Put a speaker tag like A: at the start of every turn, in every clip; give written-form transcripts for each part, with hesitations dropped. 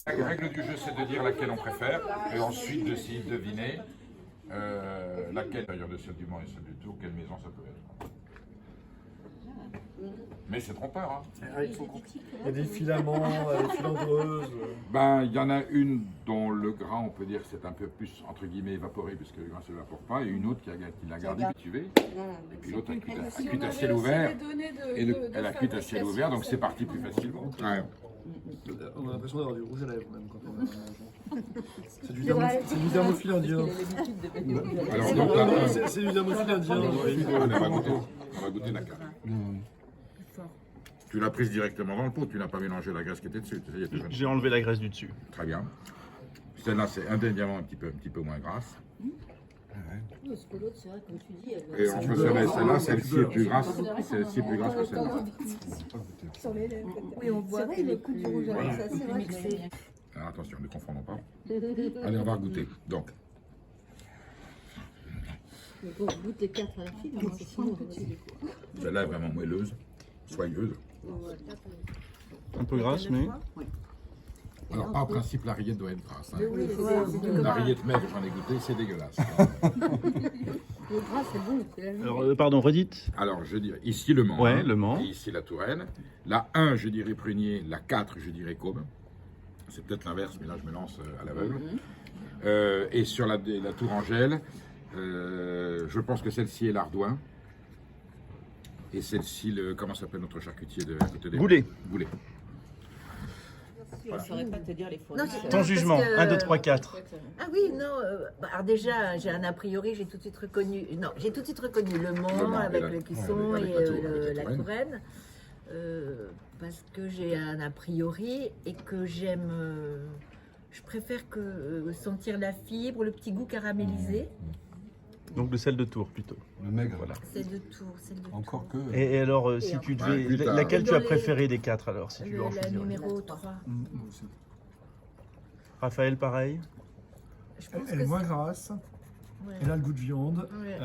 A: La règle du jeu, c'est de dire laquelle on préfère, et ensuite d'essayer de deviner laquelle, d'ailleurs, de celle du Mans et celle du Tour, quelle maison ça peut être. Mais c'est trompeur, hein.
B: Il y a des filaments, des filandreuses.
A: Ben, il y en a une dont le gras, on peut dire, c'est un peu plus, entre guillemets, évaporé, puisque le gras ne s'évapore pas, et une autre qui l'a gardé cultivée, et puis l'autre a cuit à ciel ouvert, et elle a cuit à ciel ouvert, donc c'est parti plus facilement. Ouais.
B: On a l'impression d'avoir du rouge à lèvres même quand on a C'est du thermophile indien.
A: Alors, donc là,
B: C'est du thermophile indien.
A: on va goûter la carte. Tu l'as prise directement dans le pot, tu n'as pas mélangé la graisse qui était dessus.
C: J'ai enlevé la graisse du dessus.
A: Très bien. Celle-là, c'est indéniablement un petit peu moins grasse.
D: Parce que l'autre, c'est vrai, comme tu dis,
A: Et on peut serrer celle-là, celle-ci est plus grasse. Celle-ci est plus grasse que celle-là.
D: oui, on voit que le coup du rouge à lèvres, ça, c'est mixé.
A: Alors, attention, ne confondons pas. Allez, on va goûter. Donc,
D: Mais bon, goûte les 4 à la file, mais c'est sinon
A: celle-là est vraiment moelleuse, soyeuse.
C: Un peu grasse, mais...
A: Alors, en principe, la rillette doit être grasse. Hein.
D: Oui,
A: La rillette maigre, j'en ai goûté, c'est dégueulasse.
D: le gras, c'est bon. C'est la vie.
C: Alors, pardon, redites.
A: Alors, je dirais, ici le Mans.
C: Ouais,
A: hein,
C: le Mans.
A: Et ici la Touraine. La 1, je dirais Prunier. La 4, je dirais Côme. C'est peut-être l'inverse, mais là, je me lance à l'aveugle. Et sur la Tourangelle, je pense que celle-ci est l'Ardouin. Et celle-ci, comment s'appelle notre charcutier de à côté des
C: Goulet.
A: Goulet.
E: Je ne saurais pas te dire les
D: Non,
E: fournisseurs.
C: Ton jugement, 1, 2, 3, 4.
D: Ah oui, non. Alors déjà, j'ai un a priori, j'ai tout de suite reconnu. Non, j'ai tout de suite reconnu le Mans avec le Cuisson
A: avec
D: et
A: la
D: la Touraine. Parce que j'ai un a priori et que j'aime. Je préfère que sentir la fibre, le petit goût caramélisé.
C: Donc de celle de Tours, plutôt.
F: Le maigre,
C: Voilà.
D: Celle de Tours, celle de
F: encore
D: Tours.
F: que.
C: Et alors, si tu devais...
A: plus tard.
C: Laquelle tu
D: Dans
C: as
D: les-
C: préféré des 4, alors, si tu veux en
D: La
C: choisir une?
D: numéro 3.
C: Raphaël, pareil.
D: Je pense
B: Elle
D: que
B: est moins grasse,
D: ouais.
B: elle a le goût de viande.
D: Ouais.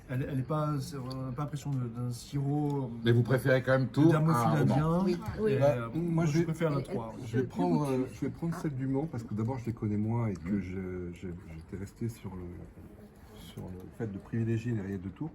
B: Elle est pas, on n'a pas l'impression d'un sirop
A: Mais vous préférez quand même
B: de
A: Tours
B: thermophile
A: à Mans.
B: indien.
D: Oui, oui.
B: Et,
F: Moi,
B: je préfère la 3.
F: Je vais prendre celle du Mans parce que d'abord je les connais moins et que j'étais resté sur le fait de privilégier les rillettes de Tours.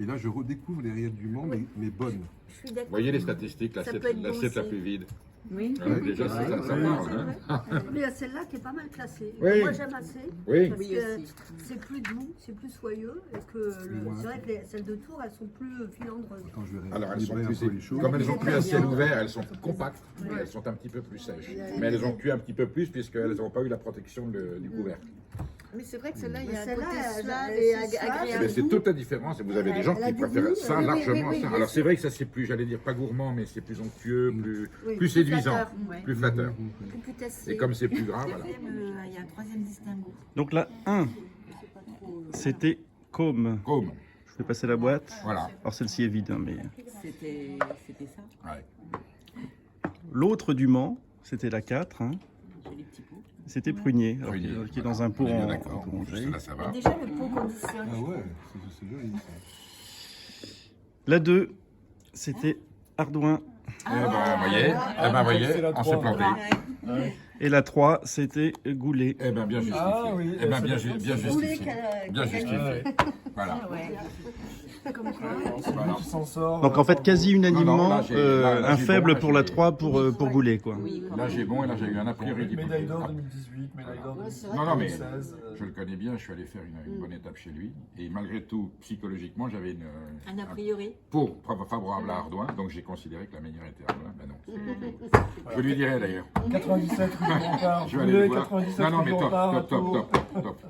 F: Et là, je redécouvre les rillettes du Mans, mais bonnes.
D: Je suis d'accord.
A: Vous voyez les statistiques,
D: Ça
A: l'assiette
D: peut être bon
A: l'assiette la
D: aussi.
A: plus vide.
E: Oui.
A: Ouais, déjà, ça parle. Hein.
G: Mais il y a celle-là qui est pas mal classée.
A: Oui.
G: Moi j'aime assez.
A: Oui.
G: Parce
E: Oui,
G: que
E: aussi.
G: c'est plus doux, c'est plus soyeux. Et que c'est vrai que celles de Tours, elles sont plus filandreuses.
F: Attends, je vais
A: Alors elles sont
F: rééquilibrer un peu les
A: plus,
F: choses.
A: comme elles ont cuit à ciel ouvert, elles sont compactes, elles sont un petit peu plus sèches. Mais elles ont cuit un petit peu plus puisqu'elles n'ont pas eu la protection du couvercle.
E: Mais c'est vrai que celle-là, il y a un
G: Celle-là,
E: côté
G: elle-
E: suave
G: elle-
E: et
G: c'est suave.
A: Eh
E: agréable.
A: bien, c'est toute la différence. Et vous avez des gens
G: Elle a
A: qui
G: du
A: préfèrent
G: goût,
A: ça
G: oui,
A: largement.
G: oui,
A: à ça.
G: bien
A: Alors
G: sûr.
A: c'est vrai que ça c'est plus, j'allais dire pas gourmand, mais c'est plus onctueux,
G: Oui,
A: plus séduisant,
G: flatteur,
E: ouais.
A: plus flatteur.
D: Plus tassé.
A: Et comme c'est plus gras, voilà.
D: Il y a un troisième distinguo.
C: Donc la 1, c'était Côme.
A: Côme,
C: Je vais passer la boîte.
A: voilà.
C: Alors celle-ci est vide, hein, mais...
E: C'était ça.
A: Ouais.
C: L'autre du Mans, c'était la 4. Hein.
E: J'ai les petits pots.
C: C'était Prunier, alors,
A: Prunier,
C: qui est
A: voilà.
C: dans un pot
A: On est bien
C: en
A: d'accord.
C: orangé.
A: Là, ça va.
D: Déjà, le pot conditionne.
F: Ah ouais, c'est joli. Ça.
C: La 2, c'était Ardouin.
A: Eh ben, voyez,
B: c'est la
A: on s'est
B: 3.
A: planté.
C: Et la 3, c'était Goulet.
A: Eh bien, bien justifié.
B: Ah oui,
A: Eh bien, bien
B: c'est
A: justifié. Bien justifié. Voilà.
D: Comme quoi.
B: C'est lui qui s'en sort.
C: Donc en fait, quasi unanimement,
A: Non, là,
C: un
A: j'ai
C: faible
A: bon, là,
C: pour la
A: j'ai-
C: 3 pour Goulet, quoi.
E: Oui, quand
A: Là,
E: même.
A: j'ai bon et là, j'ai eu un a priori.
B: Médaille d'or 2018, médaille d'or
A: Non, non, mais
B: 2016.
A: je le connais bien, je suis allé faire une bonne étape chez lui. Et malgré tout, psychologiquement, j'avais
D: Un a priori.
A: pot favorable à Ardouin, donc j'ai considéré que la meilleure était Ardouin. Ben non. Je lui dirai d'ailleurs.
B: 97 rue du Rempart.
A: Je vais aller le voir.
B: 97
A: Non, non,
B: rue
A: mais
B: du
A: top,
B: Rempart, à
A: top, top,
B: Tours.
A: top, top, top.